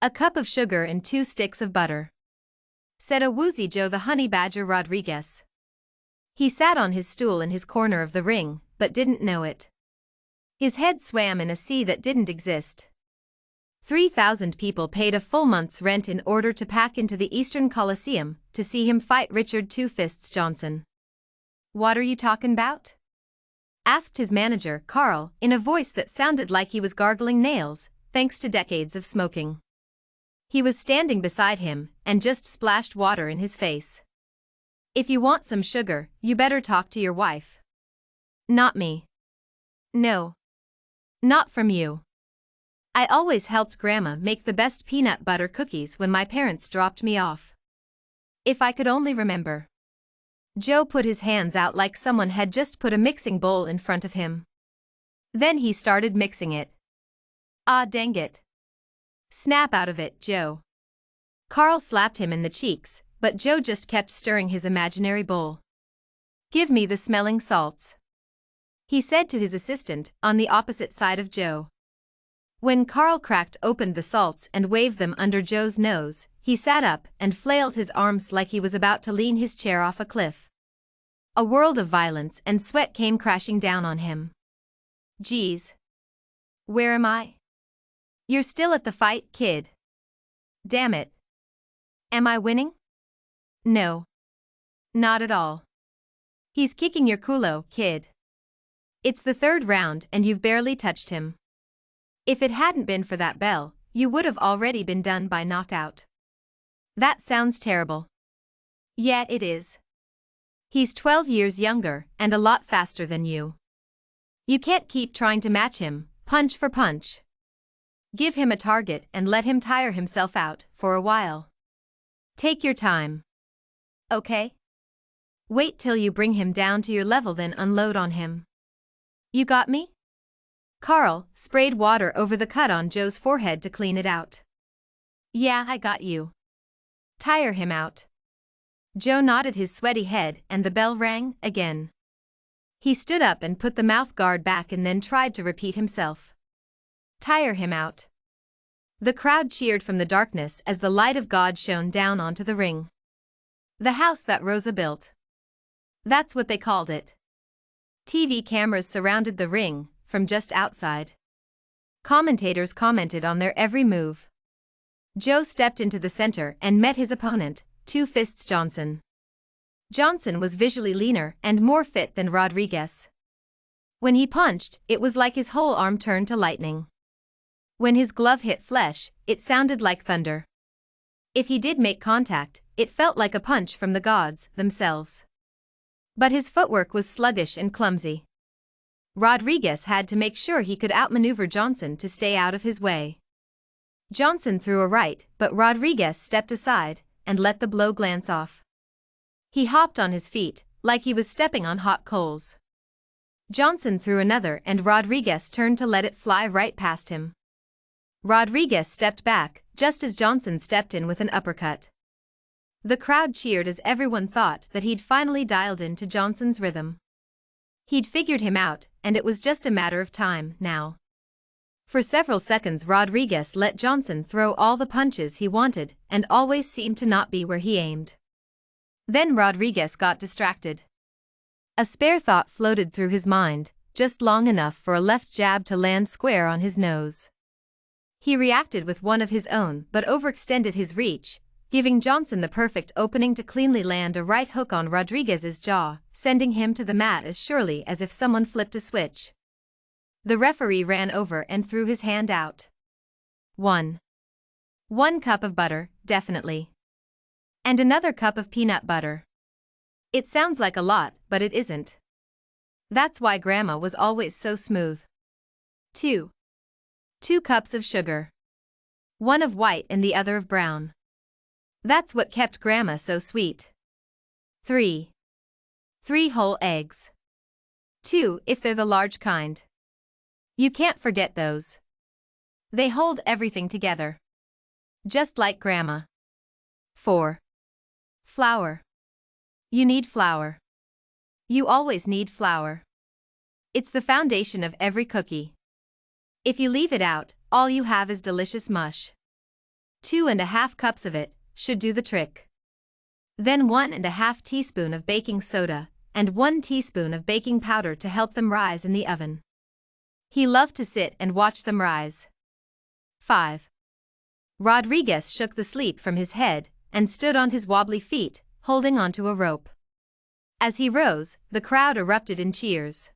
"A cup of sugar and 2 sticks of butter," said a woozy Joe the Honey Badger Rodriguez. He sat on his stool in his corner of the ring, but didn't know it. His head swam in a sea that didn't exist. 3,000 people paid a full month's rent in order to pack into the Eastern Coliseum to see him fight Richard Two Fists Johnson. "What are you talking about?" asked his manager, Carl, in a voice that sounded like he was gargling nails, thanks to decades of smoking. He was standing beside him and just splashed water in his face. "If you want some sugar, you better talk to your wife. Not me. No. Not from you. I always helped Grandma make the best peanut butter cookies when my parents dropped me off. If I could only remember." Joe put his hands out like someone had just put a mixing bowl in front of him. Then he started mixing it. "Ah, dang it. Snap out of it, Joe." Carl slapped him in the cheeks, but Joe just kept stirring his imaginary bowl. "Give me the smelling salts," he said to his assistant on the opposite side of Joe. When Carl cracked open the salts and waved them under Joe's nose, he sat up and flailed his arms like he was about to lean his chair off a cliff. A world of violence and sweat came crashing down on him. "Geez. Where am I?" "You're still at the fight, kid." "Damn it. Am I winning?" "No. Not at all. He's kicking your culo, kid. It's the 3rd round and you've barely touched him. If it hadn't been for that bell, you would have already been done by knockout." "That sounds terrible." "Yeah, it is. He's 12 years younger and a lot faster than you. You can't keep trying to match him, punch for punch. Give him a target and let him tire himself out for a while. Take your time. Okay? Wait till you bring him down to your level, then unload on him. You got me?" Carl sprayed water over the cut on Joe's forehead to clean it out. "Yeah, I got you. Tire him out." Joe nodded his sweaty head and the bell rang again. He stood up and put the mouth guard back and then tried to repeat himself. "Tire him out." The crowd cheered from the darkness as the light of God shone down onto the ring. "The house that Rosa built." That's what they called it. TV cameras surrounded the ring from just outside. Commentators commented on their every move. Joe stepped into the center and met his opponent, Two Fists Johnson. Johnston was visually leaner and more fit than Rodriguez. When he punched, it was like his whole arm turned to lightning. When his glove hit flesh, it sounded like thunder. If he did make contact, it felt like a punch from the gods themselves. But his footwork was sluggish and clumsy. Rodriguez had to make sure he could outmaneuver Johnston to stay out of his way. Johnston threw a right, but Rodriguez stepped aside and let the blow glance off. He hopped on his feet, like he was stepping on hot coals. Johnston threw another and Rodriguez turned to let it fly right past him. Rodriguez stepped back, just as Johnston stepped in with an uppercut. The crowd cheered as everyone thought that he'd finally dialed into Johnston's rhythm. He'd figured him out, and it was just a matter of time now. For several seconds Rodriguez let Johnston throw all the punches he wanted and always seemed to not be where he aimed. Then Rodriguez got distracted. A spare thought floated through his mind, just long enough for a left jab to land square on his nose. He reacted with one of his own but overextended his reach, giving Johnston the perfect opening to cleanly land a right hook on Rodriguez's jaw, sending him to the mat as surely as if someone flipped a switch. The referee ran over and threw his hand out. "1 cup of butter, definitely. And another cup of peanut butter. It sounds like a lot, but it isn't. That's why Grandma was always so smooth. 2 cups of sugar. One of white and the other of brown. That's what kept Grandma so sweet. 3 whole eggs. 2 if they're the large kind. You can't forget those. They hold everything together. Just like Grandma. 4 flour. You need flour. You always need flour. It's the foundation of every cookie. If you leave it out, all you have is delicious mush. 2½ cups of it should do the trick. Then 1½ teaspoon of baking soda and 1 teaspoon of baking powder to help them rise in the oven. He loved to sit and watch them rise. 5. Rodriguez shook the sleep from his head and stood on his wobbly feet, holding onto a rope. As he rose, the crowd erupted in cheers.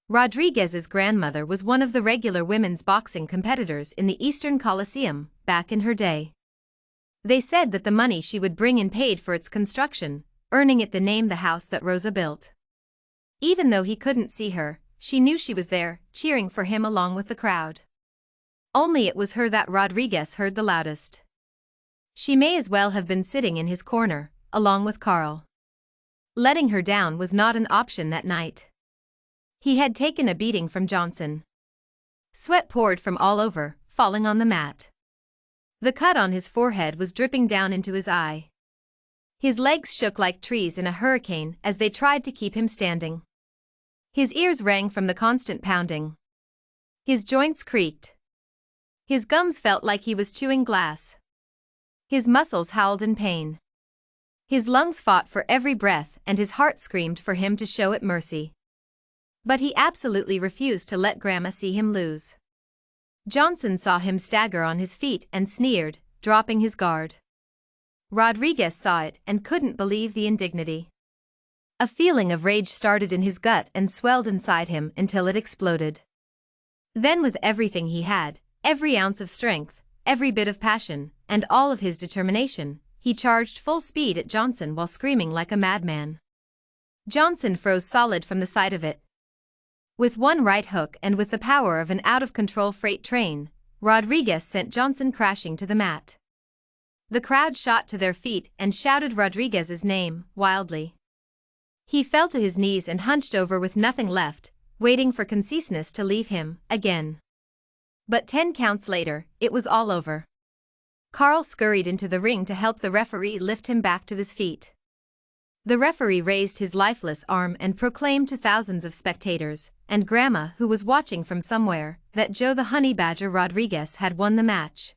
Rodriguez's grandmother was one of the regular women's boxing competitors in the Eastern Coliseum back in her day. They said that the money she would bring in paid for its construction, earning it the name the house that Rosa built. Even though he couldn't see her, she knew she was there, cheering for him along with the crowd. Only it was her that Rodriguez heard the loudest. She may as well have been sitting in his corner, along with Carl. Letting her down was not an option that night. He had taken a beating from Johnston. Sweat poured from all over, falling on the mat. The cut on his forehead was dripping down into his eye. His legs shook like trees in a hurricane as they tried to keep him standing. His ears rang from the constant pounding. His joints creaked. His gums felt like he was chewing glass. His muscles howled in pain. His lungs fought for every breath and his heart screamed for him to show it mercy. But he absolutely refused to let Grandma see him lose. Johnston saw him stagger on his feet and sneered, dropping his guard. Rodriguez saw it and couldn't believe the indignity. A feeling of rage started in his gut and swelled inside him until it exploded. Then with everything he had, every ounce of strength, every bit of passion, and all of his determination, he charged full speed at Johnston while screaming like a madman. Johnston froze solid from the sight of it. With one right hook and with the power of an out-of-control freight train, Rodriguez sent Johnston crashing to the mat. The crowd shot to their feet and shouted Rodriguez's name, wildly. He fell to his knees and hunched over with nothing left, waiting for consciousness to leave him, again. But 10 counts later, it was all over. Carl scurried into the ring to help the referee lift him back to his feet. The referee raised his lifeless arm and proclaimed to thousands of spectators, and Grandma who was watching from somewhere, that Joe the Honey Badger Rodriguez had won the match.